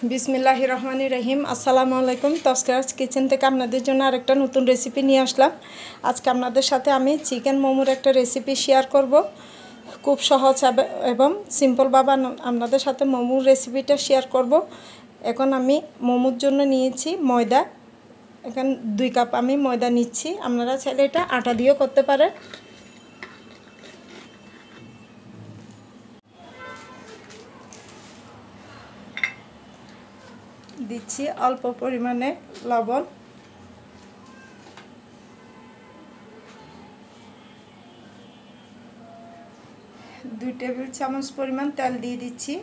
বিসমিল্লাহির রহমানির রহিম। আসসালামু আলাইকুম। তস্করাজ কিচেন থেকে আপনাদের জন্য আরেকটা নতুন রেসিপি নিয়ে আসলাম। আজকে আপনাদের সাথে আমি চিকেন মোমোর একটা রেসিপি শেয়ার করব। খুব সহজ এবং সিম্পলভাবে আপনাদের সাথে মোমোর রেসিপিটা শেয়ার করব। এখন আমি মোমোর জন্য নিয়েছি ময়দা। এখানে 2 কাপ আমি ময়দা নিচ্ছি। আপনারা চাইলে এটা আটা দিয়েও করতে পারেন। দিচ্ছি অল্প পরিমাণে লবণ, 2 টেবিল চামচ পরিমাণ তেল দিয়ে দিচ্ছি।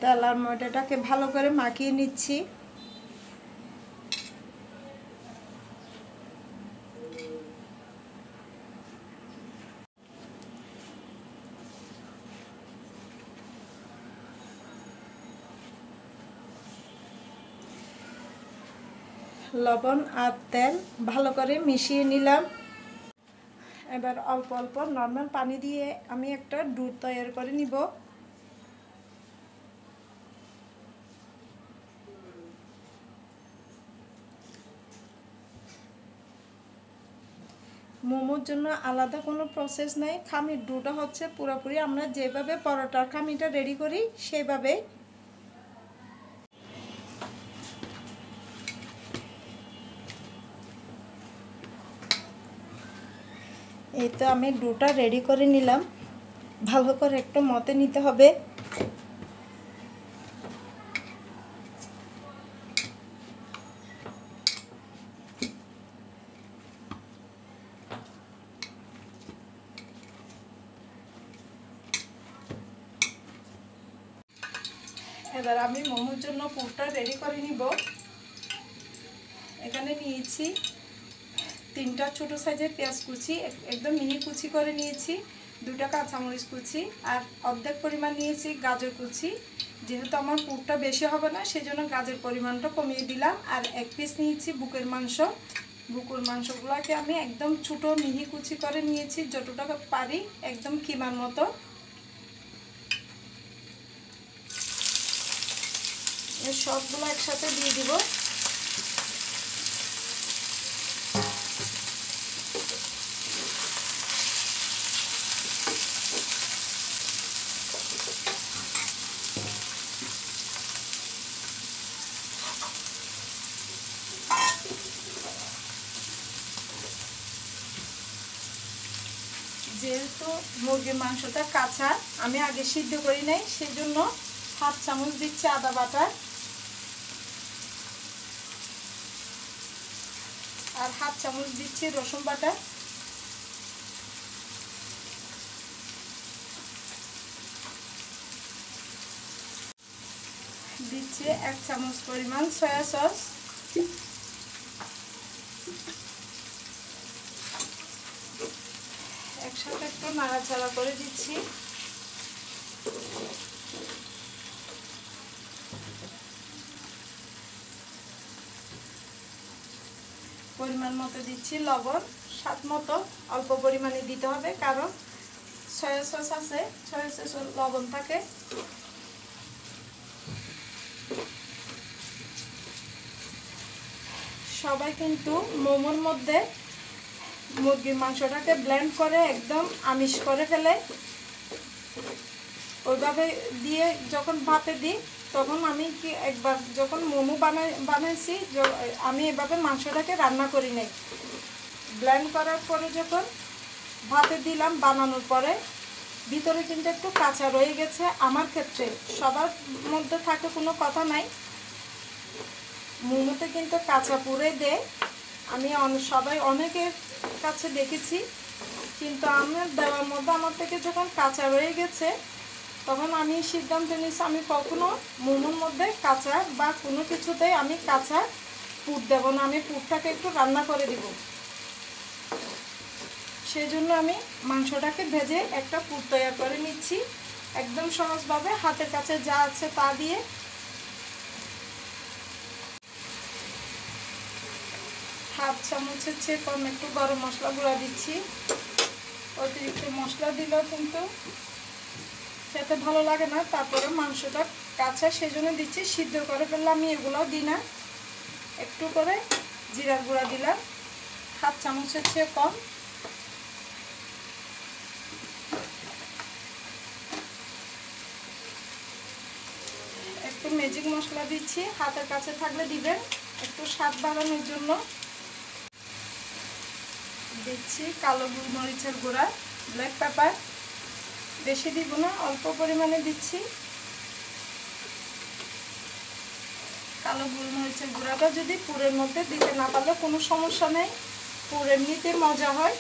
তেল আর ময়দাটাকে ভালো করে মাখিয়ে নিচ্ছি। লবণ আর তেল ভালো করে মিশিয়ে নিলাম। এবার অল্প অল্প নর্মাল পানি দিয়ে আমি একটা ডো তৈরি করে নিব। মোমোর জন্য আলাদা কোনো প্রসেস নেই। খামির ডোটা হচ্ছে পুরোপুরি আমরা যেভাবে পরোটার খামিটা রেডি করি সেভাবে। এই তো আমি ডোটা রেডি করে নিলাম। ভালো করে একটু মতে নিতে হবে। এবার আমি মোমোর জন্য পুরটা রেডি করে নিব। এখানে নিয়েছি 3টা ছোট সাইজের পেঁয়াজ কুচি, একদম মিহি কুচি করে নিয়েছি। 2টা কাঁচামরিচ কুচি আর অর্ধেক পরিমাণ নিয়েছি গাজর কুচি। যেহেতু আমার পুরটা বেশি হবে না সেজন্য গাজর পরিমাণটা কমিয়ে দিলাম। আর 1 পিস নিয়েছি বুকের মাংস। বুকের মাংসগুলোকে আমি একদম ছোট মিহি কুচি করে নিয়েছি, যতটা পারি একদম কিমার মতো। সবগুলো একসাথে দিয়ে দিব। যেহেতু মুরগির মাংসটা কাঁচা, আমি আগে সিদ্ধ করি নাই, সেজন্য 1/2 চামচ দিচ্ছি আদা বাটা আর 1/2 চামচ দিচ্ছি রসুন বাটা। দিচ্ছি 1 চামচ পরিমাণ সয়া সস। একসাথে একটু নাড়াচাড়া করে দিচ্ছি। পরিমাণ মতো দিচ্ছি লবণ, স্বাদ মতো অল্প পরিমাণে দিতে হবে, কারণ সয়া সস আছে, সয়া সস লবণ থাকে। সবাই কিন্তু মোমোর মধ্যে মুরগির মাংসটাকে ব্লেন্ড করে একদম আমিষ করে ফেলে। ওইভাবে দিয়ে যখন ভাতে দিই তখন আমি কি একবার যখন মোমো বানাইছি আমি এভাবে মাংসটাকে রান্না করি নাই। ব্লেন্ড করার পরে যখন ভাতে দিলাম বানানোর পরে ভিতরে কিন্তু একটু কাঁচা রয়ে গেছে। আমার ক্ষেত্রে, সবার মধ্যে থাকে কোনো কথা নাই, মোমোতে কিন্তু কাঁচা পুরে দেয়। আমি সবাই অনেকের কাছে দেখেছি, কিন্তু আমার দেওয়ার মধ্যে আমার থেকে যখন কাঁচা রয়ে গেছে তখন আমি সিদ্ধান্ত নিয়েছি আমি কখনো মোমোর মধ্যে কাঁচা বা কোনো কিছুতেই আমি কাঁচা পুর দেবো না। আমি পুরটাকে একটু রান্না করে দিব। সেই জন্য আমি মাংসটাকে ভেজে একটা পুর তৈরি করে নিচ্ছি একদম সহজভাবে, হাতের কাছে যা আছে তা দিয়ে। হাফ চামচের চেয়ে কম একটু গরম মশলা গুঁড়া দিচ্ছি। অতিরিক্ত মশলা দিলেও কিন্তু খেতে ভালো লাগে না, তারপরে মাংসটা কাঁচা সেজন্য দিচ্ছি। সিদ্ধ করে ফেললে আমি এগুলোও দিই না। একটু করে জিরার গুঁড়া দিলাম, হাফ চামচের চেয়ে কম। একটু ম্যাজিক মশলা দিচ্ছি, হাতের কাছে থাকলে দিবেন, একটু স্বাদ বাড়ানোর জন্য। দিচ্ছি কালো গোলমরিচের গুঁড়া, ব্ল্যাক পেপার, বেশি দিব না, অল্প পরিমাণে দিচ্ছি। কালো গোলমরিচের গুঁড়াটা যদি পুরের মধ্যে দিতে না পারলে কোনো সমস্যা নেই, পুর এমনিতে মজা হয়।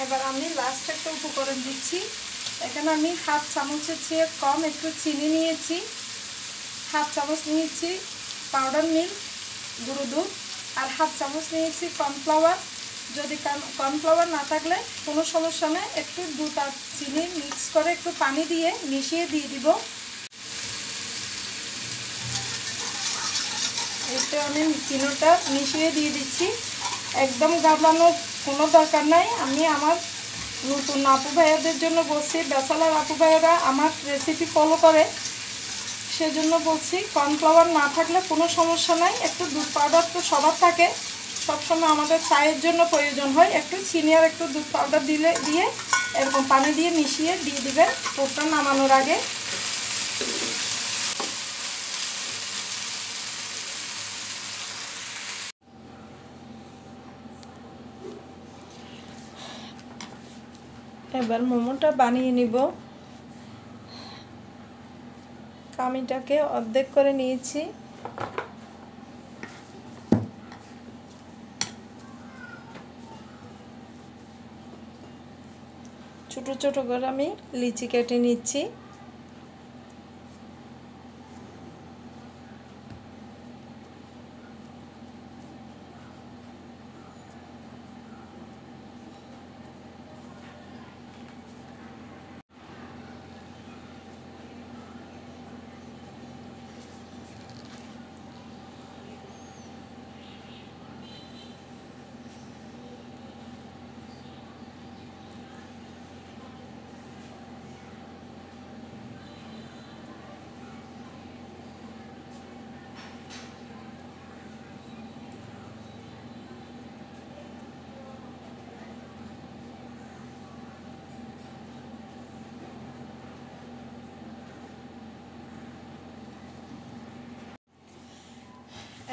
এবার আমি লাস্ট একটা উপকরণ দিচ্ছি। এখানে আমি হাফ চামচের চেয়ে কম একটু চিনি নিয়েছি, হাফ চামচ নিয়েছি পাউডার মিল্ক গুঁড়ো দুধ, আর হাফ চামচ নিয়েছি কর্নফ্লাওয়ার। যদি কর্নফ্লাওয়ার না থাকলে কোনো সমস্যা নেই, একটু দুধ আর চিনি মিক্স করে একটু পানি দিয়ে মিশিয়ে দিয়ে দিব। এটা আমি চিনিটা মিশিয়ে দিয়ে দিচ্ছি। একদম গাবলানোর কোনো দরকার নাই। আমি আমার নতুন আপু ভাইয়াদের জন্য বলছি, ব্যাচেলর আপু ভাইয়ারা আমার রেসিপি ফলো করে, সেজন্য বলছি। কর্নফ্লাওয়ার না থাকলে কোনো সমস্যা নাই, একটু দুধ পাউডার তো সবার থাকে, সবসময় আমাদের চায়ের জন্য প্রয়োজন হয়, একটু চিনি আর একটু দুধ পাউডার দিয়ে এরকম পানি দিয়ে মিশিয়ে দিয়ে দিবেন পুরটা নামানোর আগে। এবার মোমোটা বানিয়ে নিব। কামিটাকে অর্ধেক করে নিয়েছি, ছোট ছোট করে আমি লিচি কেটে নিচ্ছি।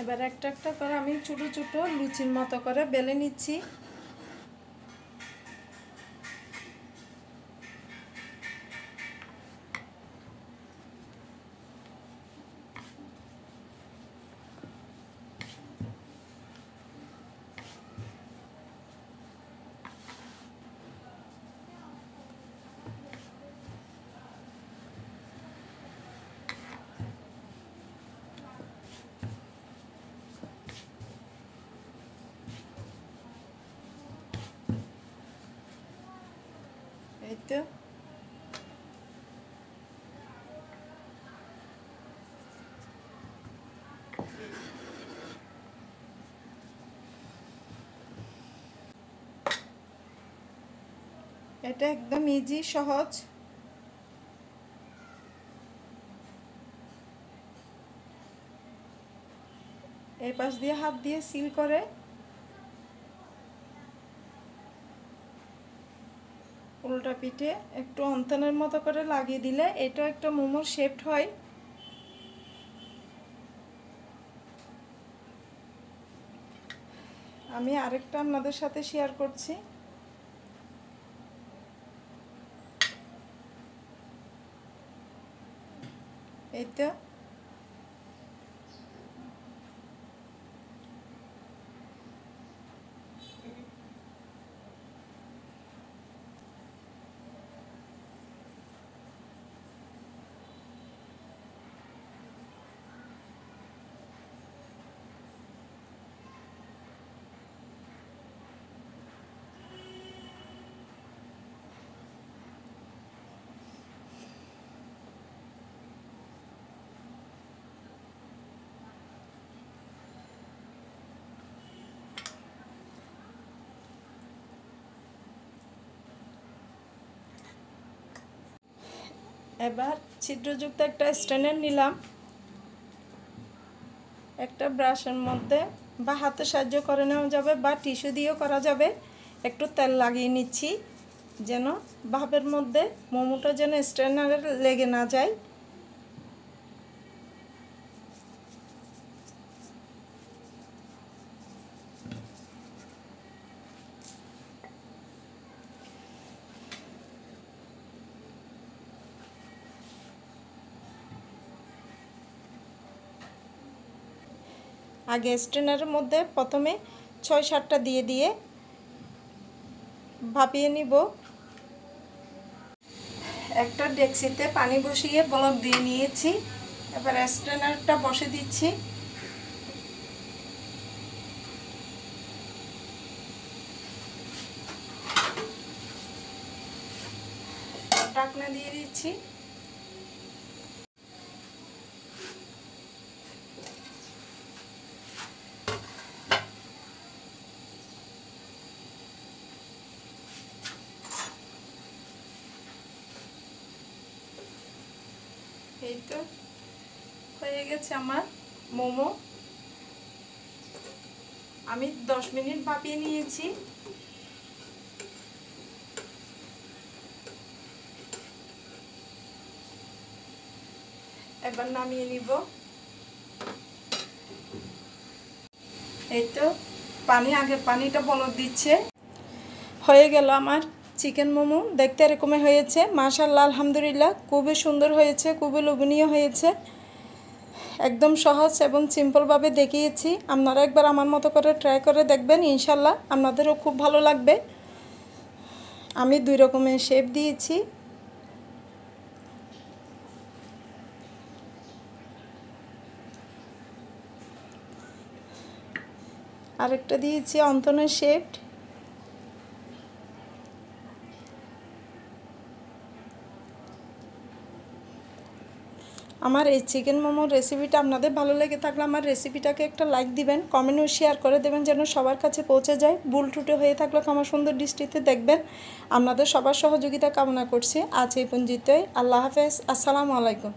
এবার একটা একটা করে আমি ছোট ছোট লুচির মতো করে বেলে নিচ্ছি। এই তো এটা একদম ইজি, সহজ। এই পাশ দিয়ে হাত দিয়ে সিল করে উল্টা পিঠে একটু অন্তনের মতো করে লাগিয়ে দিলে এটা একটা মোমোর শেপ হয়। আমি আরেকটা আপনাদের সাথে শেয়ার করছি। এই তো এবার ছিদ্রযুক্ত একটা স্ট্যান্ডার নিলাম, একটা ব্রাশের মধ্যে বা হাতে সাহায্য করে নেওয়া যাবে বা টিস্যু দিয়েও করা যাবে। একটু তেল লাগিয়ে নিচ্ছি যেন ভাপের মধ্যে মোমোটা যেন স্ট্যান্ডারে লেগে না যায়। আগে স্ট্যান্ডারের মধ্যে প্রথমে 6-7টা দিয়ে ভাপিয়ে নিব। একটা ডেকচিতে পানি বসিয়ে বলক দিয়ে নিয়েছি। এবার স্ট্যান্ডারটা বসে দিচ্ছি। ঢাকনা দিয়ে দিচ্ছি। এই তো হয়ে গেছে আমার মোমো। আমি 10 মিনিট ভাপিয়ে নিয়েছি। এবার নামিয়ে নিব। এই তো পানিটা বলক দিচ্ছে। হয়ে গেল আমার চিকেন মোমো। দেখতে এরকমই হয়েছে। মাশাআল্লাহ, আলহামদুলিল্লাহ, খুবই সুন্দর হয়েছে, খুবই লোভনীয় হয়েছে। একদম সহজ এবং সিম্পলভাবে দেখিয়েছি। আপনারা একবার আমার মতো করে ট্রাই করে দেখবেন, ইনশাল্লাহ আপনাদেরও খুব ভালো লাগবে। আমি 2 রকমের শেপ দিয়েছি। আরেকটা দিয়েছি অন্তনের শেপ। আমার এই চিকেন মোমোর রেসিপিটা আপনাদের ভালো লেগে থাকলে আমার রেসিপিটাকে একটা লাইক দিবেন, কমেন্ট ও শেয়ার করে দেবেন যেন সবার কাছে পৌঁছে যায়। ভুল ত্রুটি হয়ে থাকলে আমার সুন্দর দৃষ্টিতে দেখবেন। আপনাদের সবার সহযোগিতা কামনা করছি। আজ এই পর্যন্তই। আল্লাহ হাফেজ। আসসালামু আলাইকুম।